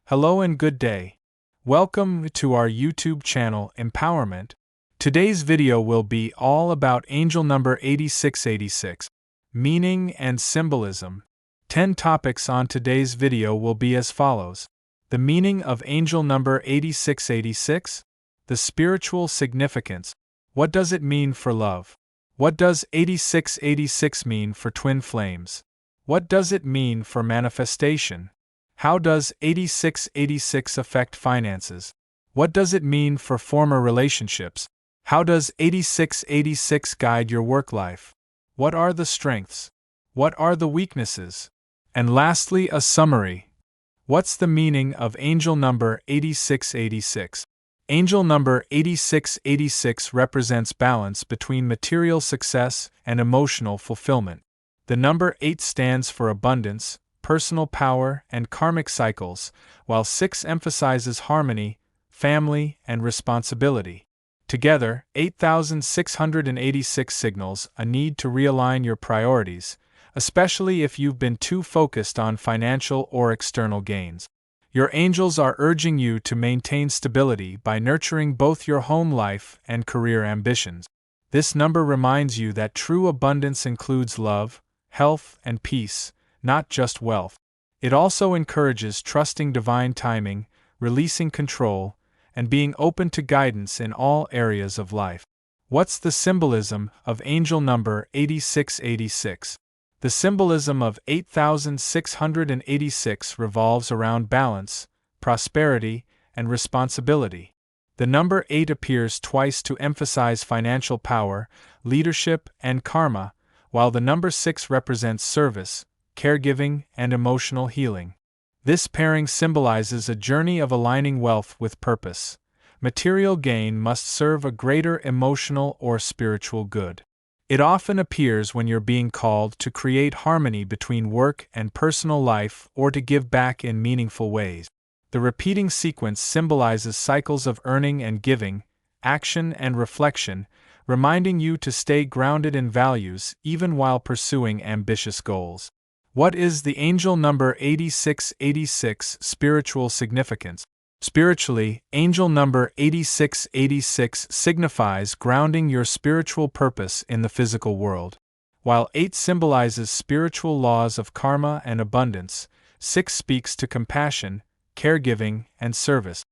Hello and good day. Welcome to our YouTube channel, Empowerment. Today's video will be all about angel number 8686, meaning and symbolism. 10 topics on today's video will be as follows. The meaning of angel number 8686, the spiritual significance. What does it mean for love? What does 8686 mean for twin flames? What does it mean for manifestation? How does 8686 affect finances? What does it mean for former relationships? How does 8686 guide your work life? What are the strengths? What are the weaknesses? And lastly, a summary. What's the meaning of angel number 8686? Angel number 8686 represents balance between material success and emotional fulfillment. The number 8 stands for abundance, personal power, and karmic cycles, while 6 emphasizes harmony, family, and responsibility. Together, 8,686 signals a need to realign your priorities, especially if you've been too focused on financial or external gains. Your angels are urging you to maintain stability by nurturing both your home life and career ambitions. This number reminds you that true abundance includes love, health, and peace, not just wealth. It also encourages trusting divine timing, releasing control, and being open to guidance in all areas of life. What's the symbolism of angel number 8686? The symbolism of 8686 revolves around balance, prosperity, and responsibility. The number 8 appears twice to emphasize financial power, leadership, and karma, while the number 6 represents service, caregiving, and emotional healing. This pairing symbolizes a journey of aligning wealth with purpose. Material gain must serve a greater emotional or spiritual good. It often appears when you're being called to create harmony between work and personal life or to give back in meaningful ways. The repeating sequence symbolizes cycles of earning and giving, action and reflection, reminding you to stay grounded in values even while pursuing ambitious goals. What is the angel number 8686 spiritual significance? Spiritually, angel number 8686 signifies grounding your spiritual purpose in the physical world. While 8 symbolizes spiritual laws of karma and abundance, 6 speaks to compassion, caregiving, and service.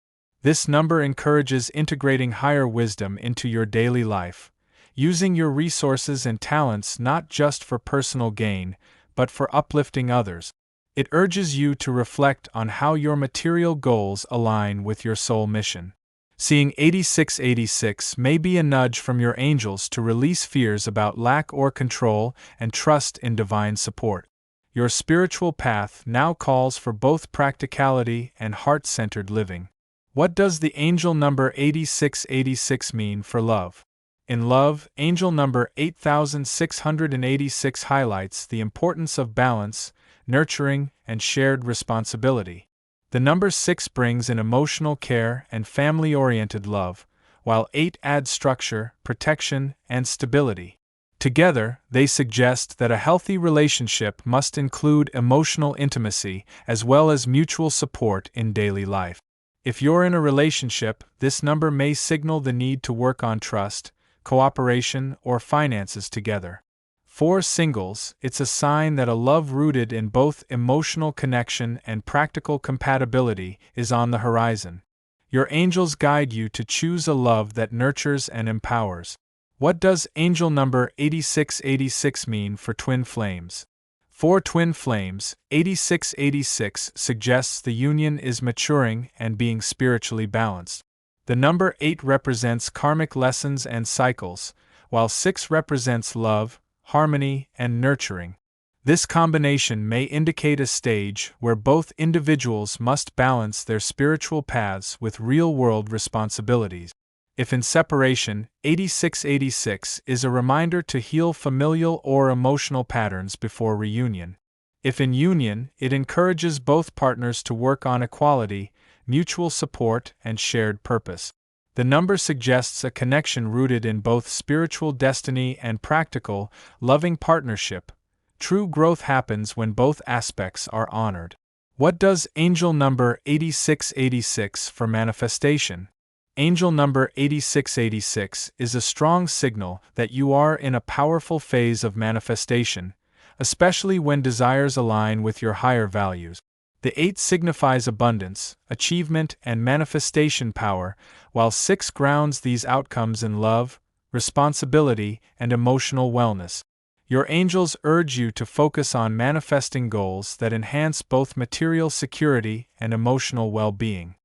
This number encourages integrating higher wisdom into your daily life, using your resources and talents not just for personal gain, but for uplifting others. It urges you to reflect on how your material goals align with your soul mission. Seeing 8686 may be a nudge from your angels to release fears about lack or control and trust in divine support. Your spiritual path now calls for both practicality and heart-centered living. What does the angel number 8686 mean for love? In love, angel number 8686 highlights the importance of balance, nurturing, and shared responsibility. The number 6 brings in emotional care and family-oriented love, while 8 adds structure, protection, and stability. Together, they suggest that a healthy relationship must include emotional intimacy as well as mutual support in daily life. If you're in a relationship, this number may signal the need to work on trust, cooperation, or finances together. For singles, it's a sign that a love rooted in both emotional connection and practical compatibility is on the horizon. Your angels guide you to choose a love that nurtures and empowers. What does angel number 8686 mean for twin flames? For twin flames, 8686 suggests the union is maturing and being spiritually balanced. The number 8 represents karmic lessons and cycles, while 6 represents love, harmony, and nurturing. This combination may indicate a stage where both individuals must balance their spiritual paths with real-world responsibilities. If in separation, 8686 is a reminder to heal familial or emotional patterns before reunion. If in union, it encourages both partners to work on equality, mutual support, and shared purpose. The number suggests a connection rooted in both spiritual destiny and practical, loving partnership. True growth happens when both aspects are honored. What does angel number 8686 for manifestation? Angel number 8686 is a strong signal that you are in a powerful phase of manifestation, especially when desires align with your higher values. The 8 signifies abundance, achievement, and manifestation power, while 6 grounds these outcomes in love, responsibility, and emotional wellness. Your angels urge you to focus on manifesting goals that enhance both material security and emotional well-being.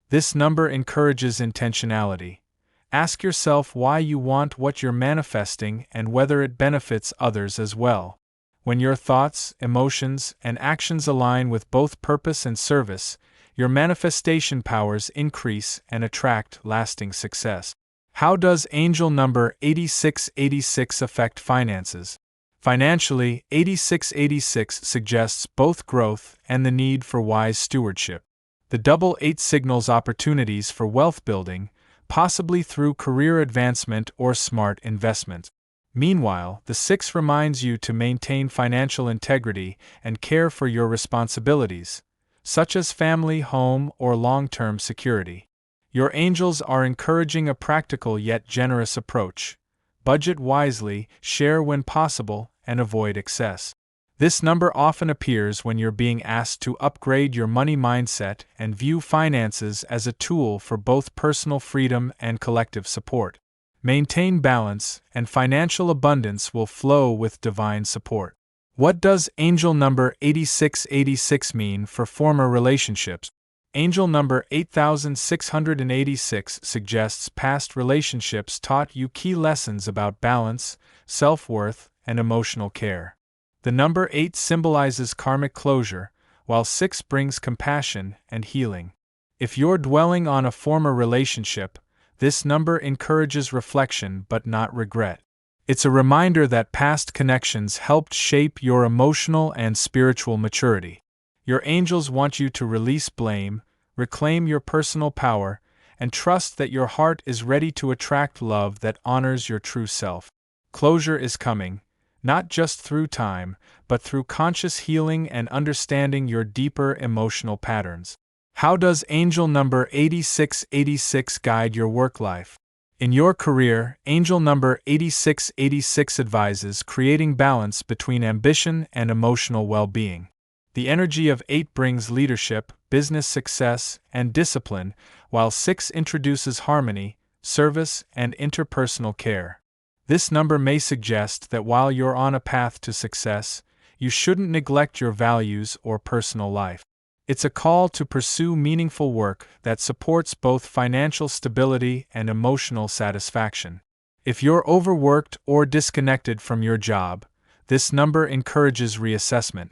This number encourages intentionality. Ask yourself why you want what you're manifesting and whether it benefits others as well. When your thoughts, emotions, and actions align with both purpose and service, your manifestation powers increase and attract lasting success. How does angel number 8686 affect finances? Financially, 8686 suggests both growth and the need for wise stewardship. The double 8 signals opportunities for wealth building, possibly through career advancement or smart investment. Meanwhile, the 6 reminds you to maintain financial integrity and care for your responsibilities, such as family, home, or long-term security. Your angels are encouraging a practical yet generous approach. Budget wisely, share when possible, and avoid excess. This number often appears when you're being asked to upgrade your money mindset and view finances as a tool for both personal freedom and collective support. Maintain balance, and financial abundance will flow with divine support. What does angel number 8686 mean for former relationships? Angel number 8686 suggests past relationships taught you key lessons about balance, self-worth, and emotional care. The number 8 symbolizes karmic closure, while 6 brings compassion and healing. If you're dwelling on a former relationship, this number encourages reflection but not regret. It's a reminder that past connections helped shape your emotional and spiritual maturity. Your angels want you to release blame, reclaim your personal power, and trust that your heart is ready to attract love that honors your true self. Closure is coming, not just through time, but through conscious healing and understanding your deeper emotional patterns. How does angel number 8686 guide your work life? In your career, angel number 8686 advises creating balance between ambition and emotional well-being. The energy of 8 brings leadership, business success, and discipline, while 6 introduces harmony, service, and interpersonal care. This number may suggest that while you're on a path to success, you shouldn't neglect your values or personal life. It's a call to pursue meaningful work that supports both financial stability and emotional satisfaction. If you're overworked or disconnected from your job, this number encourages reassessment.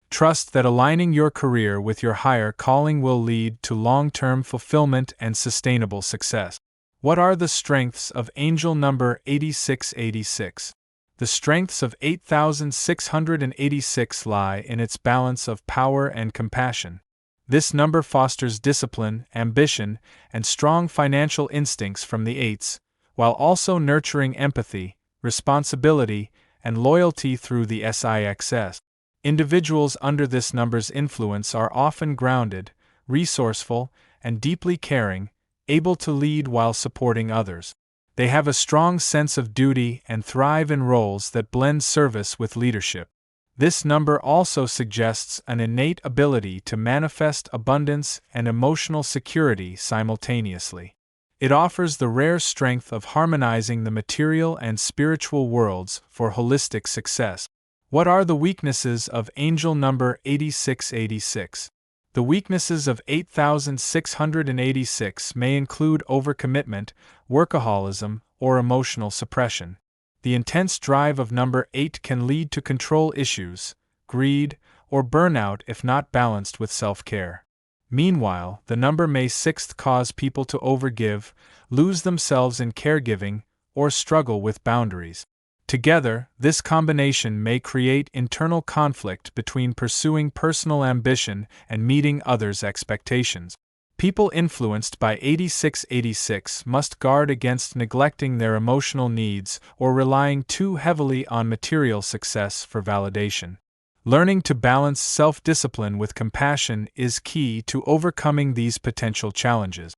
Trust that aligning your career with your higher calling will lead to long-term fulfillment and sustainable success. What are the strengths of angel number 8686? The strengths of 8686 lie in its balance of power and compassion. This number fosters discipline, ambition, and strong financial instincts from the 8s, while also nurturing empathy, responsibility, and loyalty through the 6s. Individuals under this number's influence are often grounded, resourceful, and deeply caring, able to lead while supporting others. They have a strong sense of duty and thrive in roles that blend service with leadership. This number also suggests an innate ability to manifest abundance and emotional security simultaneously. It offers the rare strength of harmonizing the material and spiritual worlds for holistic success. What are the weaknesses of angel number 8686? The weaknesses of 8686 may include overcommitment, workaholism, or emotional suppression. The intense drive of number 8 can lead to control issues, greed, or burnout if not balanced with self-care. Meanwhile, the number may 6 cause people to overgive, lose themselves in caregiving, or struggle with boundaries. Together, this combination may create internal conflict between pursuing personal ambition and meeting others' expectations. People influenced by 8686 must guard against neglecting their emotional needs or relying too heavily on material success for validation. Learning to balance self-discipline with compassion is key to overcoming these potential challenges.